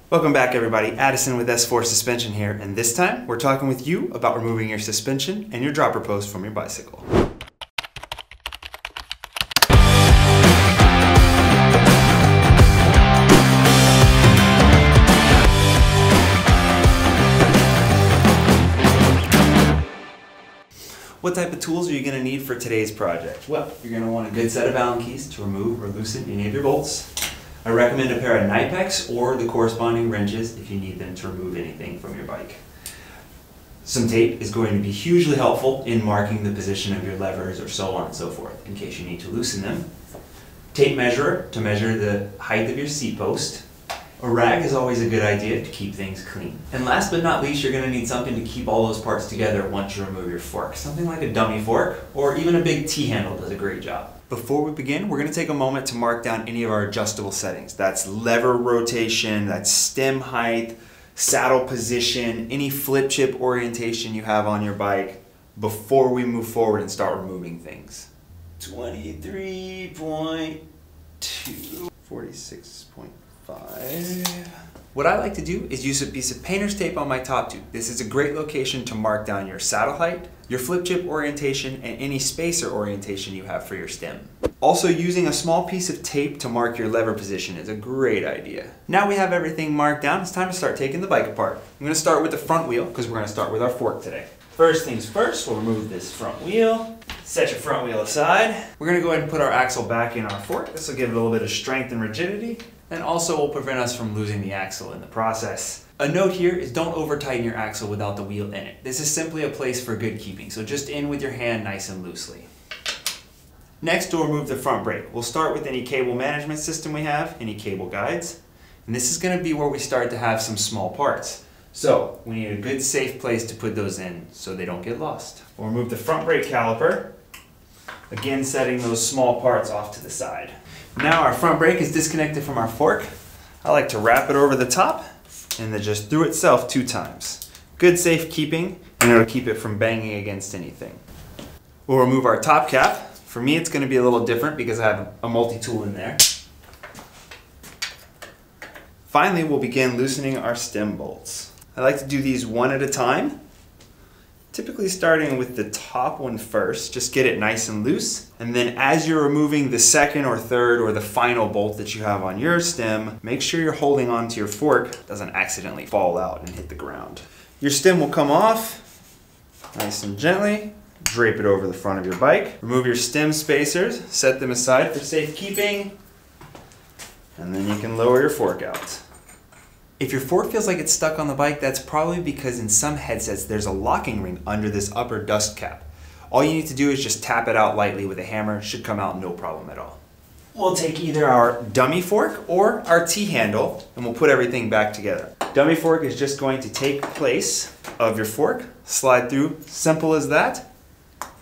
Welcome back everybody, Addison with S4 Suspension here, and this time we're talking with you about removing your suspension and your dropper post from your bicycle. What type of tools are you going to need for today's project? Well, you're going to want a good set of Allen keys to remove or loosen any of your bolts. I recommend a pair of Knipex or the corresponding wrenches if you need them to remove anything from your bike. Some tape is going to be hugely helpful in marking the position of your levers or so on and so forth in case you need to loosen them. Tape measure to measure the height of your seat post. A rag is always a good idea to keep things clean. And last but not least, you're going to need something to keep all those parts together once you remove your fork. Something like a dummy fork or even a big T-handle does a great job. Before we begin, we're going to take a moment to mark down any of our adjustable settings. That's lever rotation, that's stem height, saddle position, any flip chip orientation you have on your bike before we move forward and start removing things. 23.2, 46.5. What I like to do is use a piece of painter's tape on my top tube. This is a great location to mark down your saddle height, your flip chip orientation, and any spacer orientation you have for your stem. Also, using a small piece of tape to mark your lever position is a great idea. Now we have everything marked down, it's time to start taking the bike apart. I'm going to start with the front wheel because we're going to start with our fork today. First things first, we'll remove this front wheel. Set your front wheel aside. We're going to go ahead and put our axle back in our fork. This will give it a little bit of strength and rigidity, and also will prevent us from losing the axle in the process. A note here is don't over tighten your axle without the wheel in it. This is simply a place for good keeping, so just in with your hand nice and loosely. Next, we'll remove the front brake. We'll start with any cable management system we have, any cable guides, and this is going to be where we start to have some small parts. So we need a good safe place to put those in so they don't get lost. We'll remove the front brake caliper, again setting those small parts off to the side. Now our front brake is disconnected from our fork. I like to wrap it over the top and then just through itself 2 times. Good safe keeping, and it'll keep it from banging against anything. We'll remove our top cap. For me it's going to be a little different because I have a multi-tool in there. Finally, we'll begin loosening our stem bolts. I like to do these one at a time, typically starting with the top one first, just get it nice and loose. And then as you're removing the second or third or the final bolt that you have on your stem, make sure you're holding onto your fork, doesn't accidentally fall out and hit the ground. Your stem will come off nice and gently, drape it over the front of your bike. Remove your stem spacers, set them aside for safekeeping, and then you can lower your fork out. If your fork feels like it's stuck on the bike, that's probably because in some headsets there's a locking ring under this upper dust cap. All you need to do is just tap it out lightly with a hammer. It should come out no problem at all. We'll take either our dummy fork or our T-handle and we'll put everything back together. Dummy fork is just going to take place of your fork, slide through, simple as that,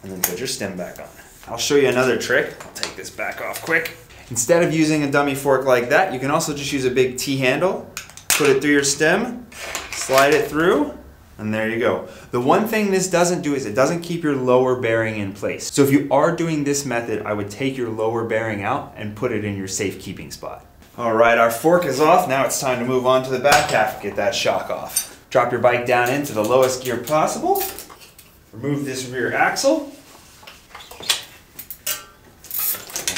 and then put your stem back on. I'll show you another trick. I'll take this back off quick. Instead of using a dummy fork like that, you can also just use a big T-handle. Put it through your stem, slide it through, and there you go. The one thing this doesn't do is it doesn't keep your lower bearing in place. So if you are doing this method, I would take your lower bearing out and put it in your safekeeping spot. All right, our fork is off. Now it's time to move on to the back half and get that shock off. Drop your bike down into the lowest gear possible. Remove this rear axle.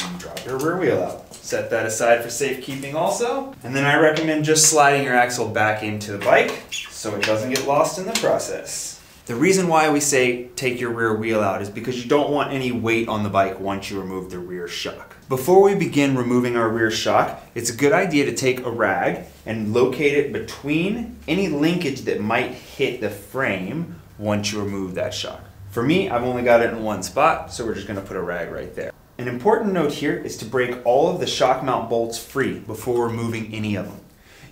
And drop your rear wheel out. Set that aside for safekeeping also. And then I recommend just sliding your axle back into the bike so it doesn't get lost in the process. The reason why we say take your rear wheel out is because you don't want any weight on the bike once you remove the rear shock. Before we begin removing our rear shock, it's a good idea to take a rag and locate it between any linkage that might hit the frame once you remove that shock. For me, I've only got it in one spot, so we're just going to put a rag right there. An important note here is to break all of the shock mount bolts free before removing any of them.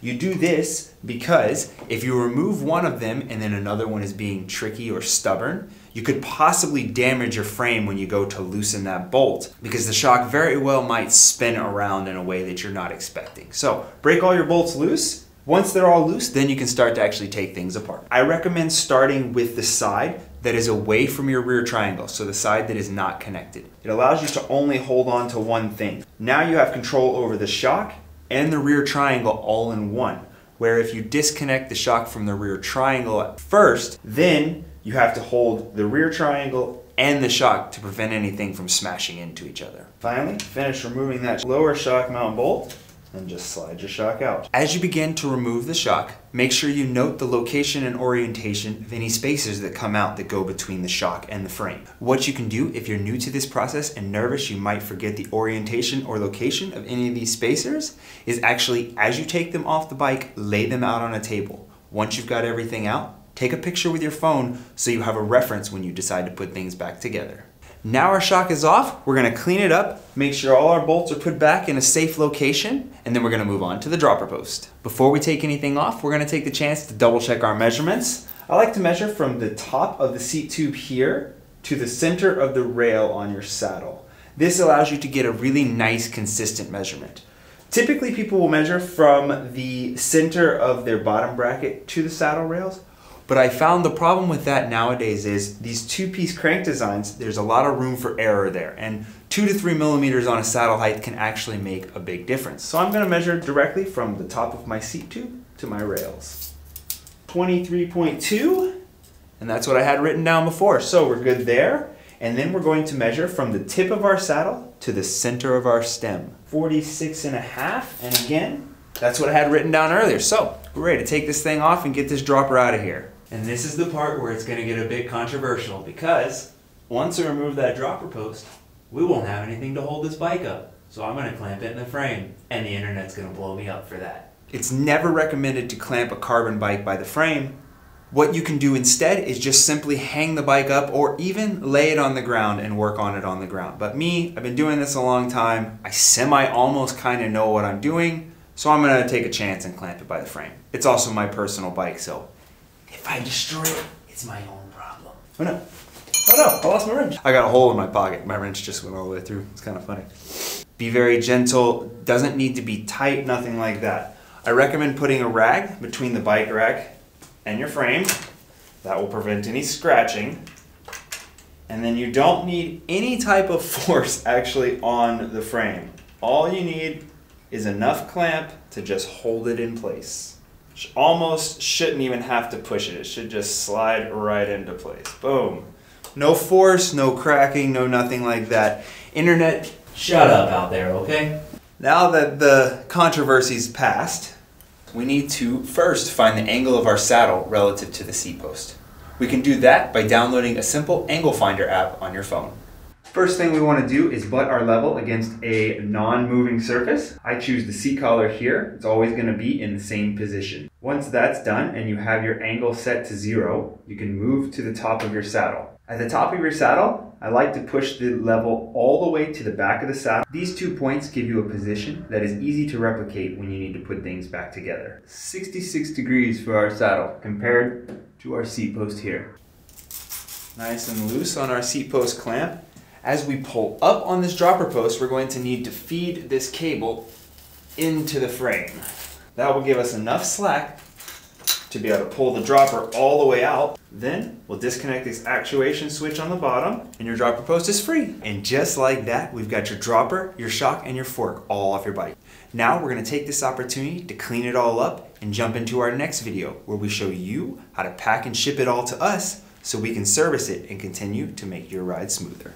You do this because if you remove one of them and then another one is being tricky or stubborn, you could possibly damage your frame when you go to loosen that bolt because the shock very well might spin around in a way that you're not expecting. So break all your bolts loose. Once they're all loose, then you can start to actually take things apart. I recommend starting with the side that is away from your rear triangle, so the side that is not connected. It allows you to only hold on to one thing. Now you have control over the shock and the rear triangle all in one. where if you disconnect the shock from the rear triangle at first, then you have to hold the rear triangle and the shock to prevent anything from smashing into each other. Finally, finish removing that lower shock mount bolt and just slide your shock out. As you begin to remove the shock, make sure you note the location and orientation of any spacers that come out that go between the shock and the frame. What you can do if you're new to this process and nervous you might forget the orientation or location of any of these spacers is actually, as you take them off the bike, lay them out on a table. Once you've got everything out, take a picture with your phone so you have a reference when you decide to put things back together. Now our shock is off, we're gonna clean it up, make sure all our bolts are put back in a safe location, and then we're gonna move on to the dropper post. Before we take anything off, we're gonna take the chance to double check our measurements. I like to measure from the top of the seat tube here to the center of the rail on your saddle. This allows you to get a really nice, consistent measurement. Typically people will measure from the center of their bottom bracket to the saddle rails. But I found the problem with that nowadays is these two-piece crank designs, there's a lot of room for error there. And 2 to 3 millimeters on a saddle height can actually make a big difference. So I'm gonna measure directly from the top of my seat tube to my rails. 23.2, and that's what I had written down before. So we're good there. And then we're going to measure from the tip of our saddle to the center of our stem. 46.5, and again, that's what I had written down earlier. So we're ready to take this thing off and get this dropper out of here. And this is the part where it's going to get a bit controversial because once we remove that dropper post, we won't have anything to hold this bike up. So I'm going to clamp it in the frame, and the internet's going to blow me up for that. It's never recommended to clamp a carbon bike by the frame. What you can do instead is just simply hang the bike up or even lay it on the ground and work on it on the ground. But me, I've been doing this a long time. I almost kind of know what I'm doing. So I'm gonna take a chance and clamp it by the frame. It's also my personal bike, so if I destroy it, it's my own problem. Oh no, I lost my wrench. I got a hole in my pocket. My wrench just went all the way through. It's kind of funny. Be very gentle, doesn't need to be tight, nothing like that. I recommend putting a rag between the bike rack and your frame. That will prevent any scratching. And then you don't need any type of force actually on the frame. All you need is enough clamp to just hold it in place. Almost shouldn't even have to push it. It should just slide right into place. Boom. No force, no cracking, no nothing like that. Internet, shut up out there, okay? Now that the controversy's passed, we need to first find the angle of our saddle relative to the seat post. We can do that by downloading a simple angle finder app on your phone. First thing we want to do is butt our level against a non-moving surface. I choose the seat collar here. It's always going to be in the same position. Once that's done and you have your angle set to 0, you can move to the top of your saddle. At the top of your saddle, I like to push the level all the way to the back of the saddle. These 2 points give you a position that is easy to replicate when you need to put things back together. 66 degrees for our saddle compared to our seat post here. Nice and loose on our seat post clamp. As we pull up on this dropper post, we're going to need to feed this cable into the frame. That will give us enough slack to be able to pull the dropper all the way out. Then we'll disconnect this actuation switch on the bottom and your dropper post is free. And just like that, we've got your dropper, your shock, and your fork all off your bike. Now we're going to take this opportunity to clean it all up and jump into our next video where we show you how to pack and ship it all to us so we can service it and continue to make your ride smoother.